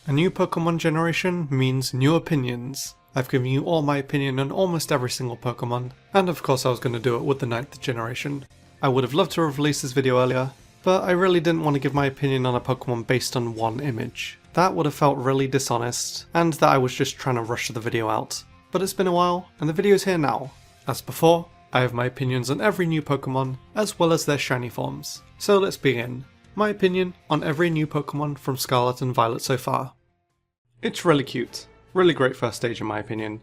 A new Pokemon generation means new opinions. I've given you all my opinion on almost every single Pokemon, and of course I was going to do it with the 9th generation. I would have loved to have released this video earlier, but I really didn't want to give my opinion on a Pokemon based on one image. That would have felt really dishonest, and that I was just trying to rush the video out. But it's been a while, and the video's here now. As before, I have my opinions on every new Pokemon, as well as their shiny forms. So let's begin. My opinion on every new Pokemon from Scarlet and Violet so far. It's really cute. Really great first stage in my opinion.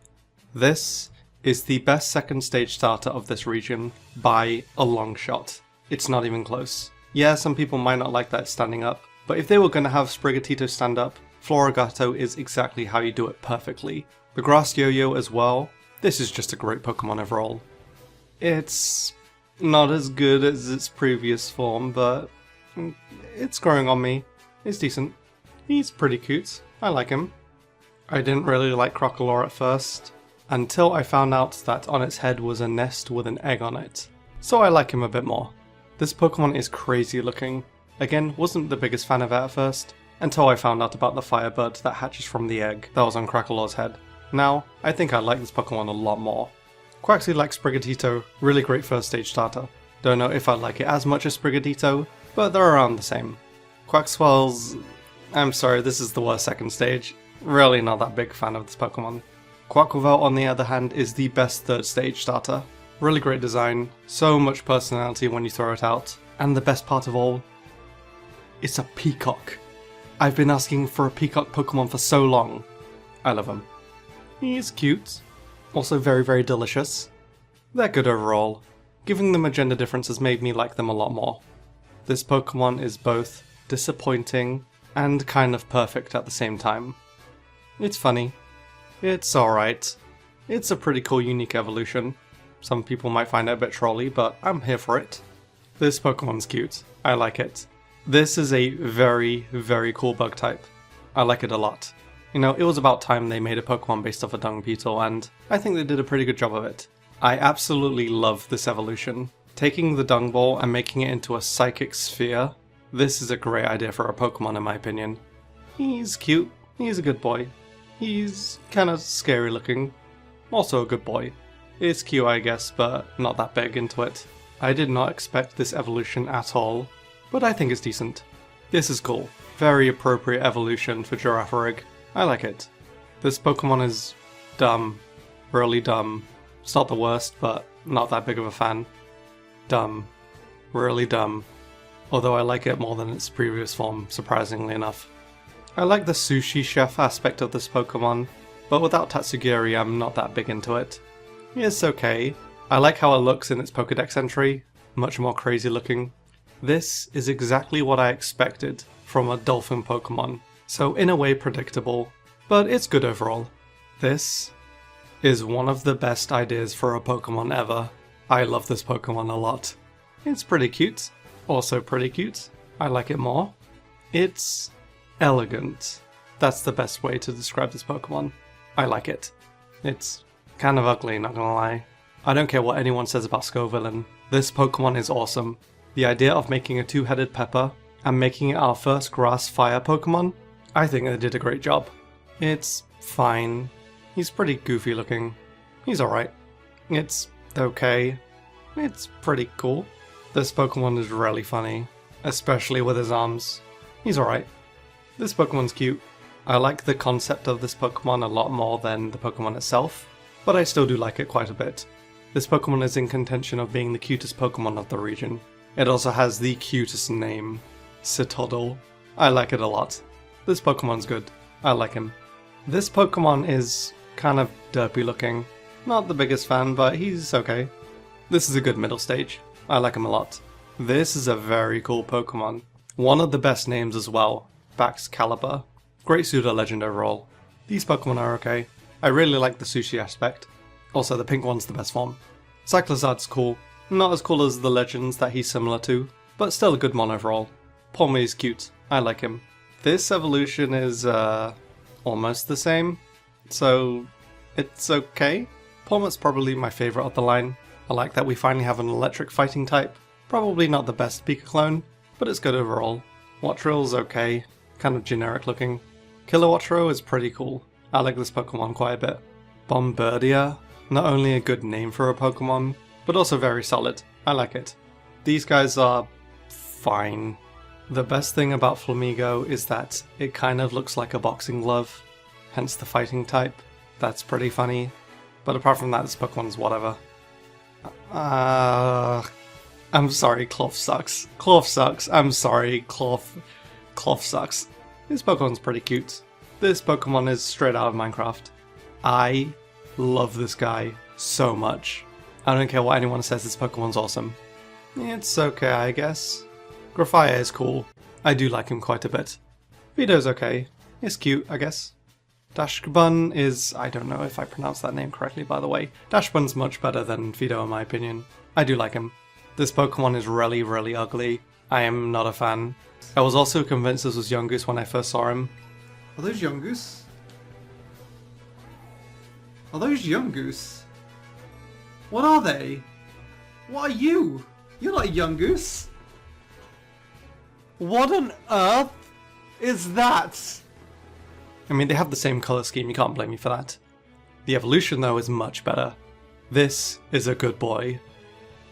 This is the best second stage starter of this region by a long shot. It's not even close. Yeah, some people might not like that it's standing up, but if they were going to have Sprigatito stand up, Floragato is exactly how you do it perfectly. The Grass Yo-Yo as well. This is just a great Pokemon overall. It's not as good as its previous form, but it's growing on me. It's decent. He's pretty cute. I like him. I didn't really like Crocalor at first, until I found out that on its head was a nest with an egg on it. So I like him a bit more. This Pokemon is crazy looking. Again, wasn't the biggest fan of it at first, until I found out about the Firebird that hatches from the egg that was on Crocalor's head. Now, I think I like this Pokemon a lot more. Quaxly likes Sprigatito, really great first stage starter. Don't know if I like it as much as Sprigatito, but they're around the same. Quaxwell's... I'm sorry, this is the worst second stage. Really not that big fan of this Pokemon. Quaquaval on the other hand is the best third stage starter. Really great design, so much personality when you throw it out, and the best part of all, it's a peacock. I've been asking for a peacock Pokemon for so long. I love him. He's cute, also very delicious. They're good overall. Giving them a gender difference has made me like them a lot more. This Pokemon is both disappointing and kind of perfect at the same time. It's funny. It's alright. It's a pretty cool unique evolution. Some people might find it a bit trolly, but I'm here for it. This Pokemon's cute. I like it. This is a very cool bug type. I like it a lot. You know, it was about time they made a Pokemon based off a dung beetle, and I think they did a pretty good job of it. I absolutely love this evolution. Taking the dung ball and making it into a psychic sphere, this is a great idea for a Pokemon in my opinion. He's cute. He's a good boy. He's kinda scary looking. Also a good boy. It's cute I guess, but not that big into it. I did not expect this evolution at all, but I think it's decent. This is cool. Very appropriate evolution for Girafarig. I like it. This Pokemon is dumb. Really dumb. It's not the worst, but not that big of a fan. Dumb. Really dumb. Although I like it more than its previous form, surprisingly enough. I like the sushi chef aspect of this Pokemon, but without Tatsugiri I'm not that big into it. It's okay. I like how it looks in its Pokédex entry, much more crazy looking. This is exactly what I expected from a dolphin Pokemon, so in a way predictable, but it's good overall. This is one of the best ideas for a Pokemon ever. I love this Pokemon a lot. It's pretty cute. Also pretty cute. I like it more. It's elegant. That's the best way to describe this Pokemon. I like it. It's kind of ugly, not gonna lie. I don't care what anyone says about Scovillain. This Pokemon is awesome. The idea of making a two-headed pepper and making it our first grass-fire Pokemon, I think they did a great job. It's fine. He's pretty goofy looking. He's alright. It's okay. It's pretty cool. This Pokemon is really funny, especially with his arms. He's alright. This Pokemon's cute. I like the concept of this Pokemon a lot more than the Pokemon itself, but I still do like it quite a bit. This Pokemon is in contention of being the cutest Pokemon of the region. It also has the cutest name, Citoddle. I like it a lot. This Pokemon's good. I like him. This Pokemon is kind of derpy looking. Not the biggest fan, but he's okay. This is a good middle stage. I like him a lot. This is a very cool Pokemon. One of the best names as well. Baxcalibur. Great pseudo-legend overall. These Pokemon are okay. I really like the sushi aspect. Also, the pink one's the best form. Cyclizard's cool. Not as cool as the legends that he's similar to, but still a good mon overall. Palmy's cute. I like him. This evolution is, almost the same, so it's okay. Palmet's probably my favourite of the line. I like that we finally have an electric fighting type. Probably not the best Pika clone, but it's good overall. Wattrill's okay, kind of generic looking. Kilowattreo is pretty cool. I like this Pokemon quite a bit. Bombardier, not only a good name for a Pokemon, but also very solid. I like it. These guys are fine. The best thing about Flamigo is that it kind of looks like a boxing glove, hence the fighting type. That's pretty funny. But apart from that, this Pokemon is whatever. I'm sorry, Cloth sucks. Cloth sucks. I'm sorry, Cloth sucks. This Pokemon's pretty cute. This Pokemon is straight out of Minecraft. I love this guy so much. I don't care what anyone says, this Pokemon's awesome. It's okay, I guess. Grafaier is cool. I do like him quite a bit. Fido's okay. It's cute, I guess. Dashbun is... I don't know if I pronounced that name correctly, by the way. Dashbun's much better than Fido in my opinion. I do like him. This Pokemon is really, really ugly. I am not a fan. I was also convinced this was Yungoos when I first saw him. Are those Yungoos? Are those Yungoos? What are they? What are you? You're not a Yungoos. What on earth is that? I mean, they have the same colour scheme, you can't blame me for that. The evolution, though, is much better. This is a good boy.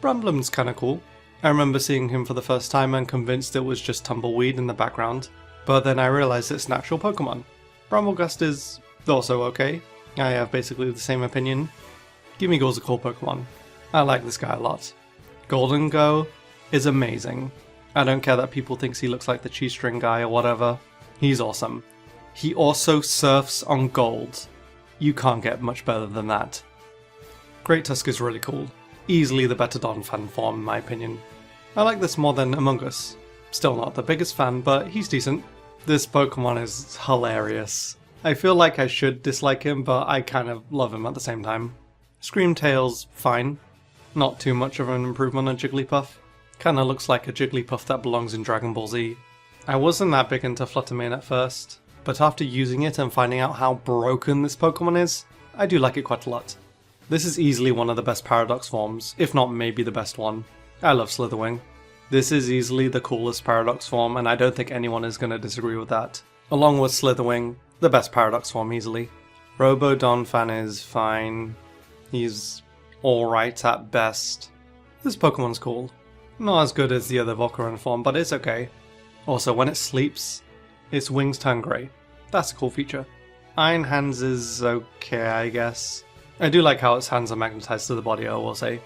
Bramblem's kinda cool. I remember seeing him for the first time and convinced it was just Tumbleweed in the background, but then I realised it's an actual Pokemon. Bramblegust is also okay. I have basically the same opinion. Gimmighoul's a cool Pokemon. I like this guy a lot. Golden Go is amazing. I don't care that people think he looks like the cheese string guy or whatever. He's awesome. He also surfs on gold. You can't get much better than that. Great Tusk is really cool. Easily the better Donphan form in my opinion. I like this more than Among Us. Still not the biggest fan, but he's decent. This Pokemon is hilarious. I feel like I should dislike him, but I kind of love him at the same time. Screamtail's fine. Not too much of an improvement on Jigglypuff. Kinda looks like a Jigglypuff that belongs in Dragon Ball Z. I wasn't that big into Fluttermane at first, but after using it and finding out how broken this Pokemon is, I do like it quite a lot. This is easily one of the best Paradox forms, if not maybe the best one. I love Slitherwing. This is easily the coolest Paradox form, and I don't think anyone is going to disagree with that. Along with Slitherwing, the best Paradox form easily. Robo Donphan is fine. He's alright at best. This Pokemon's cool. Not as good as the other Volcarona form, but it's okay. Also, when it sleeps, its wings turn grey. That's a cool feature. Iron Hands is okay, I guess. I do like how its hands are magnetized to the body, I will say.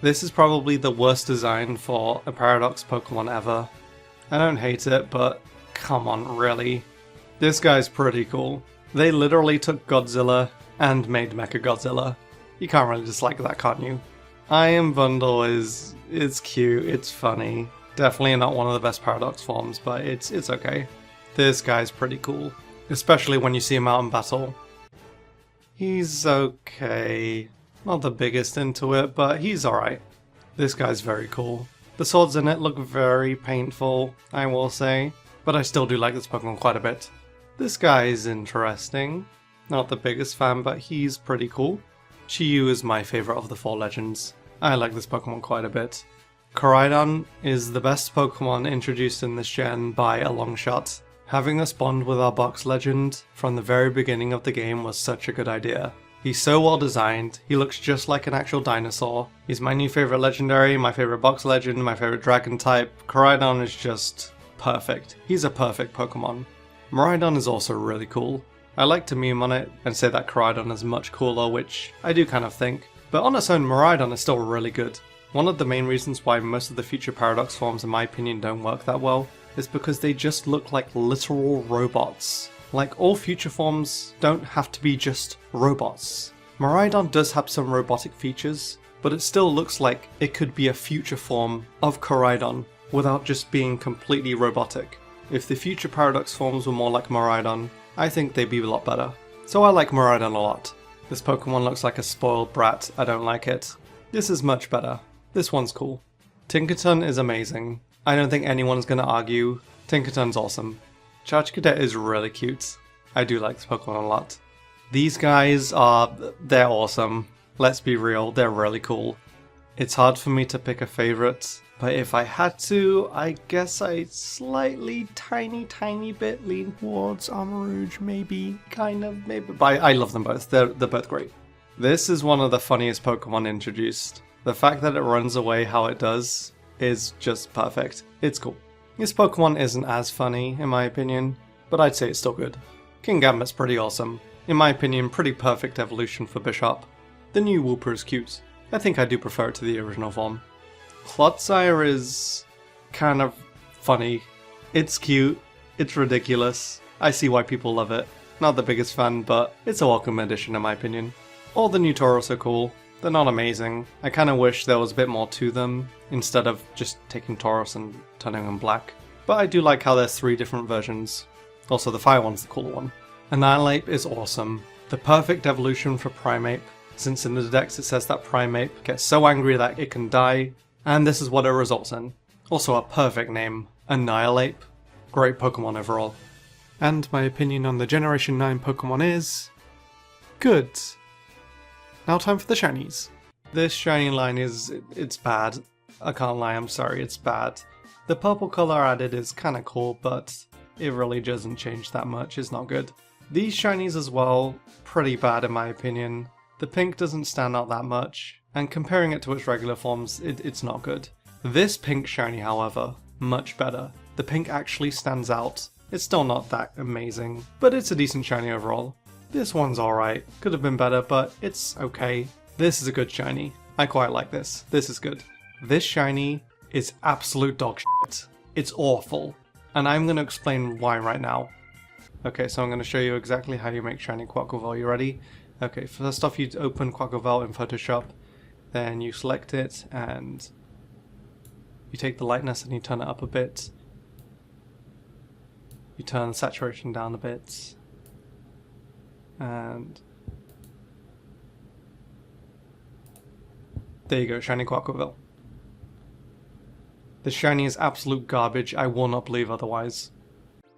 This is probably the worst design for a Paradox Pokemon ever. I don't hate it, but come on, really? This guy's pretty cool. They literally took Godzilla and made Mechagodzilla. You can't really dislike that, can't you? Iron Bundle it's cute, it's funny. Definitely not one of the best Paradox forms, but it's okay. This guy's pretty cool. Especially when you see him out in battle. He's okay. Not the biggest into it, but he's alright. This guy's very cool. The swords in it look very painful, I will say, but I still do like this Pokemon quite a bit. This guy is interesting. Not the biggest fan, but he's pretty cool. Chiyu is my favourite of the 4 legends. I like this Pokemon quite a bit. Koraidon is the best Pokemon introduced in this gen by a long shot. Having us bond with our box legend from the very beginning of the game was such a good idea. He's so well designed, he looks just like an actual dinosaur. He's my new favourite legendary, my favourite box legend, my favourite dragon type. Koraidon is just perfect. He's a perfect Pokemon. Miraidon is also really cool. I like to meme on it and say that Koraidon is much cooler, which I do kind of think. But on its own, Miraidon is still really good. One of the main reasons why most of the future Paradox forms in my opinion don't work that well is because they just look like literal robots. Like, all future forms don't have to be just robots. Miraidon does have some robotic features, but it still looks like it could be a future form of Koraidon without just being completely robotic. If the future Paradox forms were more like Miraidon, I think they'd be a lot better. So I like Miraidon a lot. This Pokemon looks like a spoiled brat, I don't like it. This is much better. This one's cool. Tinkaton is amazing. I don't think anyone's gonna argue. Tinkaton's awesome. Charge Cadet is really cute. I do like this Pokemon a lot. These guys they're awesome. Let's be real, they're really cool. It's hard for me to pick a favourite. But if I had to, I guess I slightly tiny bit lean towards Armarouge, maybe, kind of, maybe. But I love them both, they're both great. This is one of the funniest Pokemon introduced. The fact that it runs away how it does is just perfect. It's cool. This Pokemon isn't as funny, in my opinion, but I'd say it's still good. Kingambit's pretty awesome. In my opinion, pretty perfect evolution for Bishop. The new Wooper is cute. I think I do prefer it to the original form. Clodsire is kind of funny. It's cute, it's ridiculous. I see why people love it. Not the biggest fan, but it's a welcome addition in my opinion. All the new Tauros are cool. They're not amazing. I kind of wish there was a bit more to them, instead of just taking Tauros and turning them black. But I do like how there's 3 different versions. Also, the fire one's the cooler one. Annihilape is awesome. The perfect evolution for Primeape, since in the Dex it says that Primeape gets so angry that it can die, and this is what it results in. Also a perfect name, Annihilape. Great Pokemon overall. And my opinion on the Generation 9 Pokemon is... good. Now time for the shinies. This shiny line it's bad. I can't lie, I'm sorry, it's bad. The purple color added is kinda cool, but it really doesn't change that much, it's not good. These shinies as well, pretty bad in my opinion. The pink doesn't stand out that much, and comparing it to its regular forms, it's not good. This pink shiny, however, much better. The pink actually stands out. It's still not that amazing, but it's a decent shiny overall. This one's alright, could have been better, but it's okay. This is a good shiny. I quite like this. This is good. This shiny is absolute dog shit. It's awful. And I'm going to explain why right now. Okay, so I'm going to show you exactly how you make shiny Quaquaval. You ready? Okay, first off you open Quaquaval in Photoshop, then you select it and you take the lightness and you turn it up a bit. You turn the saturation down a bit. And there you go, shiny Quaquaval. The shiny is absolute garbage, I will not believe otherwise.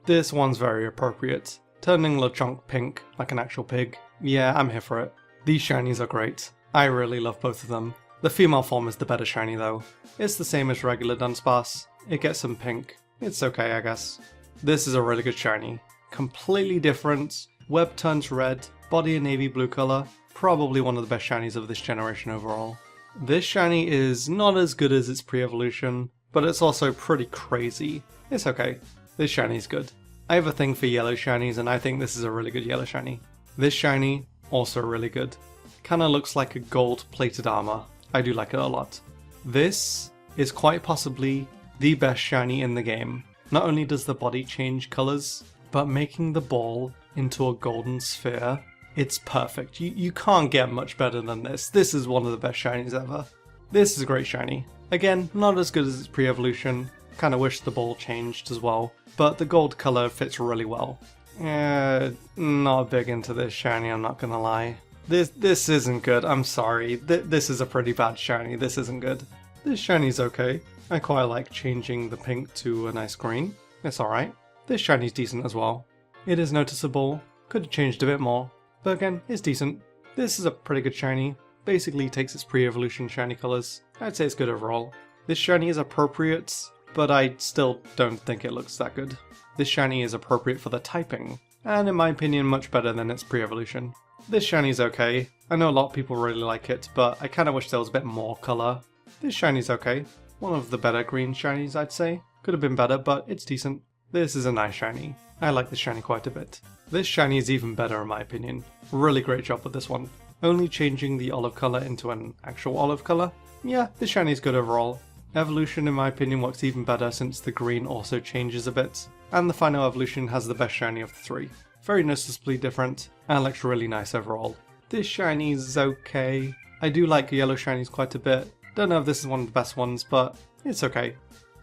This one's very appropriate. Turning Lechonk pink like an actual pig. Yeah, I'm here for it. These shinies are great. I really love both of them. The female form is the better shiny though. It's the same as regular Dunsparce. It gets some pink. It's okay, I guess. This is a really good shiny. Completely different. Web turns red. Body a navy blue color. Probably one of the best shinies of this generation overall. This shiny is not as good as its pre-evolution, but it's also pretty crazy. It's okay. This shiny's good. I have a thing for yellow shinies and I think this is a really good yellow shiny. This shiny, also really good. Kinda looks like a gold plated armor. I do like it a lot. This is quite possibly the best shiny in the game. Not only does the body change colors, but making the ball into a golden sphere, it's perfect. You can't get much better than this. This is one of the best shinies ever. This is a great shiny. Again, not as good as its pre-evolution. Kinda wish the ball changed as well, but the gold color fits really well. Not big into this shiny, I'm not gonna lie. This isn't good, I'm sorry. This is a pretty bad shiny, this isn't good. This shiny's okay. I quite like changing the pink to a nice green. It's alright. This shiny's decent as well. It is noticeable, could have changed a bit more, but again, it's decent. This is a pretty good shiny. Basically takes its pre-evolution shiny colors. I'd say it's good overall. This shiny is appropriate, but I still don't think it looks that good. This shiny is appropriate for the typing, and in my opinion much better than its pre-evolution. This shiny's okay. I know a lot of people really like it, but I kinda wish there was a bit more colour. This shiny's okay. One of the better green shinies I'd say. Could have been better, but it's decent. This is a nice shiny. I like this shiny quite a bit. This shiny is even better in my opinion. Really great job with this one. Only changing the olive colour into an actual olive colour. Yeah, this shiny is good overall. Evolution in my opinion works even better since the green also changes a bit. And the final evolution has the best shiny of the 3. Very noticeably different, and looks really nice overall. This shiny's okay. I do like yellow shinies quite a bit. Don't know if this is one of the best ones, but it's okay.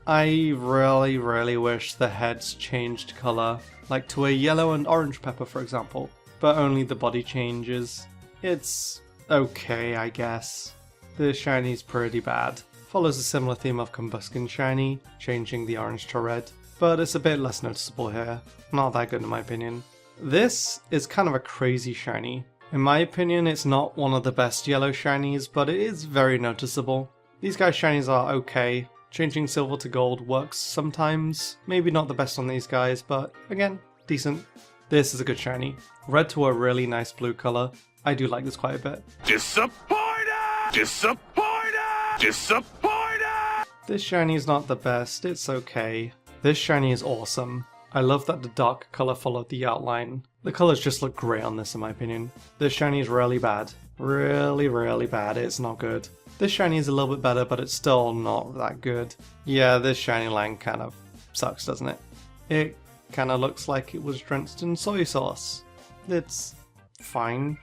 I really wish the heads changed colour, like to a yellow and orange pepper for example, but only the body changes. It's okay, I guess. This shiny's pretty bad. Follows a similar theme of Combuskin shiny, changing the orange to red, but it's a bit less noticeable here. Not that good in my opinion. This is kind of a crazy shiny. In my opinion, it's not one of the best yellow shinies, but it is very noticeable. These guys' shinies are okay. Changing silver to gold works sometimes, maybe not the best on these guys, but again, decent. This is a good shiny. Red to a really nice blue color. I do like this quite a bit. Disappointed! Disappointed! Disappointed! This shiny is not the best, it's okay. This shiny is awesome. I love that the dark color followed the outline. The colors just look great on this in my opinion. This shiny is really bad. Really bad, it's not good. This shiny is a little bit better, but it's still not that good. Yeah, this shiny line kind of sucks, doesn't it? It kind of looks like it was drenched in soy sauce. It's fine.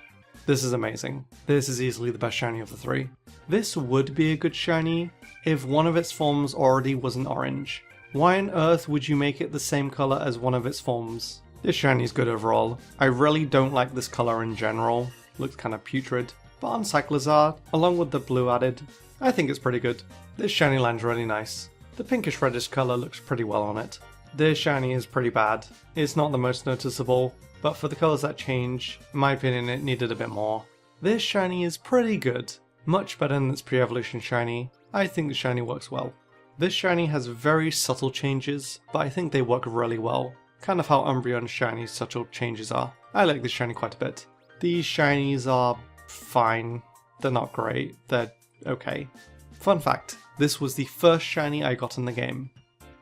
This is amazing. This is easily the best shiny of the three. This would be a good shiny if one of its forms already wasn't orange. Why on earth would you make it the same color as one of its forms? This shiny is good overall. I really don't like this color in general. Looks kind of putrid. But on Cyclizar, along with the blue added, I think it's pretty good. This shiny line's really nice. The pinkish reddish color looks pretty well on it. This shiny is pretty bad. It's not the most noticeable, but for the colors that change, in my opinion it needed a bit more. This shiny is pretty good. Much better than its pre-evolution shiny. I think the shiny works well. This shiny has very subtle changes, but I think they work really well. Kind of how Umbreon's shiny subtle changes are. I like this shiny quite a bit. These shinies are fine. They're not great. They're okay. Fun fact, this was the first shiny I got in the game.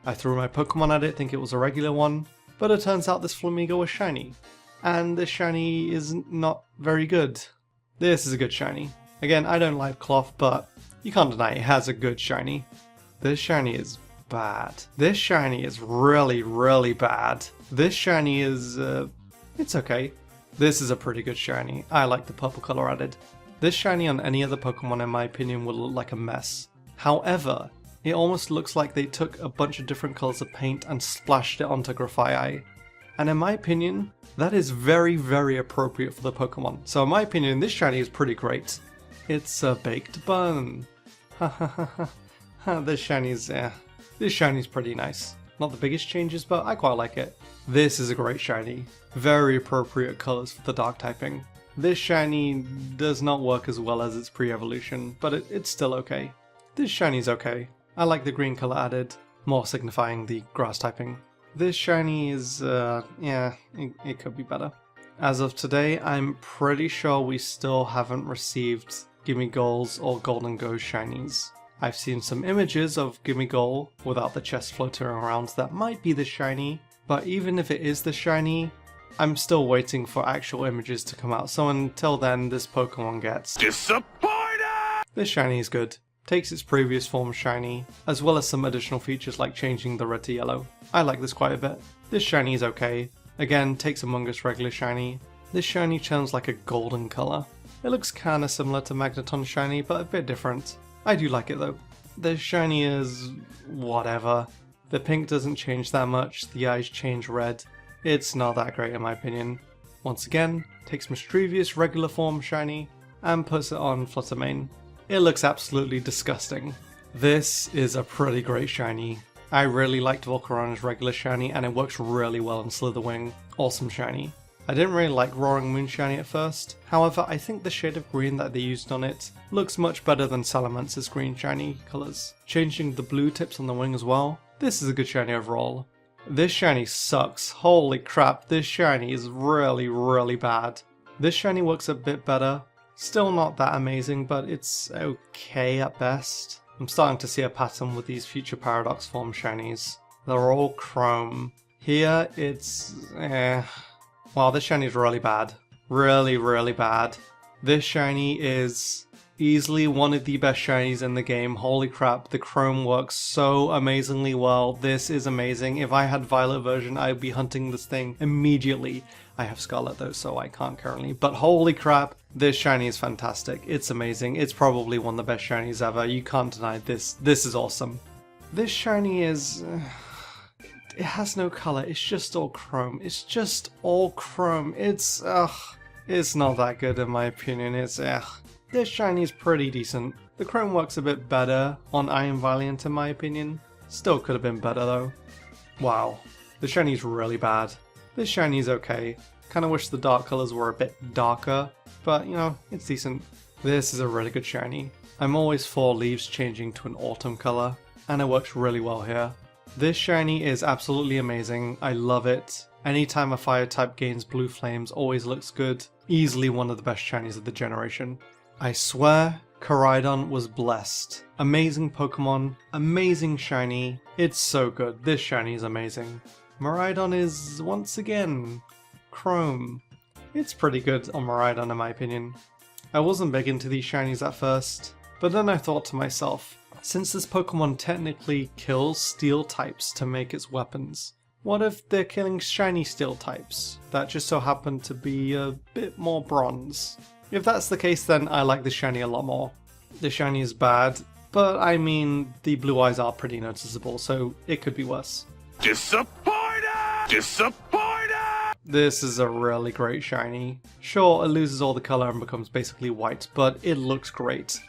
I threw my Pokemon at it thinking it was a regular one, but it turns out this Flamigo was shiny. And this shiny is not very good. This is a good shiny. Again, I don't like cloth, but you can't deny it has a good shiny. This shiny is bad. This shiny is really bad. This shiny is, it's okay. This is a pretty good shiny. I like the purple color added. This shiny on any other Pokemon in my opinion will look like a mess. However, it almost looks like they took a bunch of different colors of paint and splashed it onto Grafaiai. And in my opinion, that is very appropriate for the Pokemon. So in my opinion, this shiny is pretty great. It's a baked bun. This shiny's pretty nice. Not the biggest changes, but I quite like it. This is a great shiny. Very appropriate colors for the dark typing. This shiny does not work as well as its pre-evolution, but it's still okay. This shiny's okay. I like the green color added, more signifying the grass typing. This shiny is, yeah, it could be better. As of today, I'm pretty sure we still haven't received Gimme Goals or Golden Ghost shinies. I've seen some images of Gimme Goal without the chest floating around that might be the shiny, but even if it is the shiny, I'm still waiting for actual images to come out, so until then this Pokemon gets Disappointed! This shiny is good. Takes its previous form shiny, as well as some additional features like changing the red to yellow. I like this quite a bit. This shiny is okay. Again, takes Among Us regular shiny. This shiny turns like a golden colour. It looks kinda similar to Magneton's shiny, but a bit different. I do like it though. This shiny is whatever. The pink doesn't change that much, the eyes change red. It's not that great in my opinion. Once again, takes Mischievous regular form shiny and puts it on Fluttermane. It looks absolutely disgusting. This is a pretty great shiny. I really liked Volcarona's regular shiny and it works really well in Slitherwing. Awesome shiny. I didn't really like Roaring Moon shiny at first, however I think the shade of green that they used on it looks much better than Salamance's green shiny colours. Changing the blue tips on the wing as well, this is a good shiny overall. This shiny sucks, holy crap, this shiny is really bad. This shiny works a bit better, still not that amazing but it's okay at best. I'm starting to see a pattern with these future Paradox form shinies. They're all chrome. Here it's wow, this shiny is really bad. Really bad. This shiny is easily one of the best shinies in the game. Holy crap, the chrome works so amazingly well. This is amazing. If I had Violet version, I'd be hunting this thing immediately. I have Scarlet though, so I can't currently. But holy crap, this shiny is fantastic. It's amazing. It's probably one of the best shinies ever. You can't deny this. This is awesome. This shiny is... it has no color. It's just all chrome. It's just all chrome. It's not that good in my opinion. It's This shiny is pretty decent. The chrome works a bit better on Iron Valiant in my opinion. Still could have been better though. Wow. The shiny is really bad. This shiny is okay. Kinda wish the dark colors were a bit darker, but you know, it's decent. This is a really good shiny. I'm always for leaves changing to an autumn color. and it works really well here. This shiny is absolutely amazing, I love it. Anytime a fire type gains blue flames always looks good, easily one of the best shinies of the generation. I swear, Koraidon was blessed. Amazing Pokemon, amazing shiny, it's so good, this shiny is amazing. Miraidon is, once again, Chrome. It's pretty good on Miraidon in my opinion. I wasn't big into these shinies at first, but then I thought to myself, since this Pokemon technically kills steel types to make its weapons, what if they're killing shiny steel types that just so happen to be a bit more bronze? If that's the case, then I like the shiny a lot more. The shiny is bad, but I mean, the blue eyes are pretty noticeable, so it could be worse. Disappointed! Disappointed! This is a really great shiny. Sure, it loses all the color and becomes basically white, but it looks great.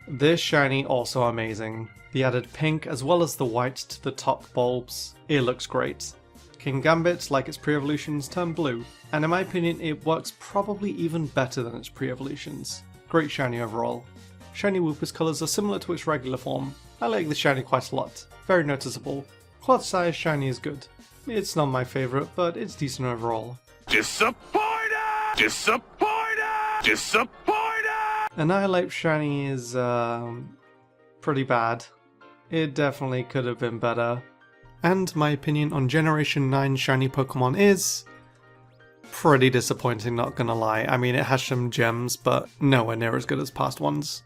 This shiny also amazing. The added pink as well as the white to the top bulbs, it looks great. King Gambit, like its pre-evolutions, turned blue, and in my opinion it works probably even better than its pre-evolutions. Great shiny overall. Shiny Wooper's colours are similar to its regular form. I like the shiny quite a lot, very noticeable. Clutch size shiny is good. It's not my favourite, but it's decent overall. Disappointed! Disappointed! Disappointed! Annihilate shiny is pretty bad. It definitely could have been better. And my opinion on Generation 9 shiny Pokemon is pretty disappointing, not gonna lie. I mean, it has some gems, but nowhere near as good as past ones.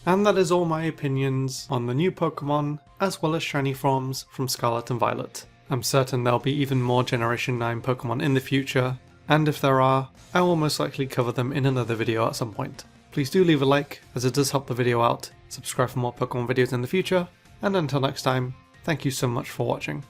And that is all my opinions on the new Pokemon, as well as shiny forms from Scarlet and Violet. I'm certain there'll be even more Generation 9 Pokemon in the future, and if there are, I will most likely cover them in another video at some point. Please do leave a like, as it does help the video out, subscribe for more Pokemon videos in the future, and until next time, thank you so much for watching.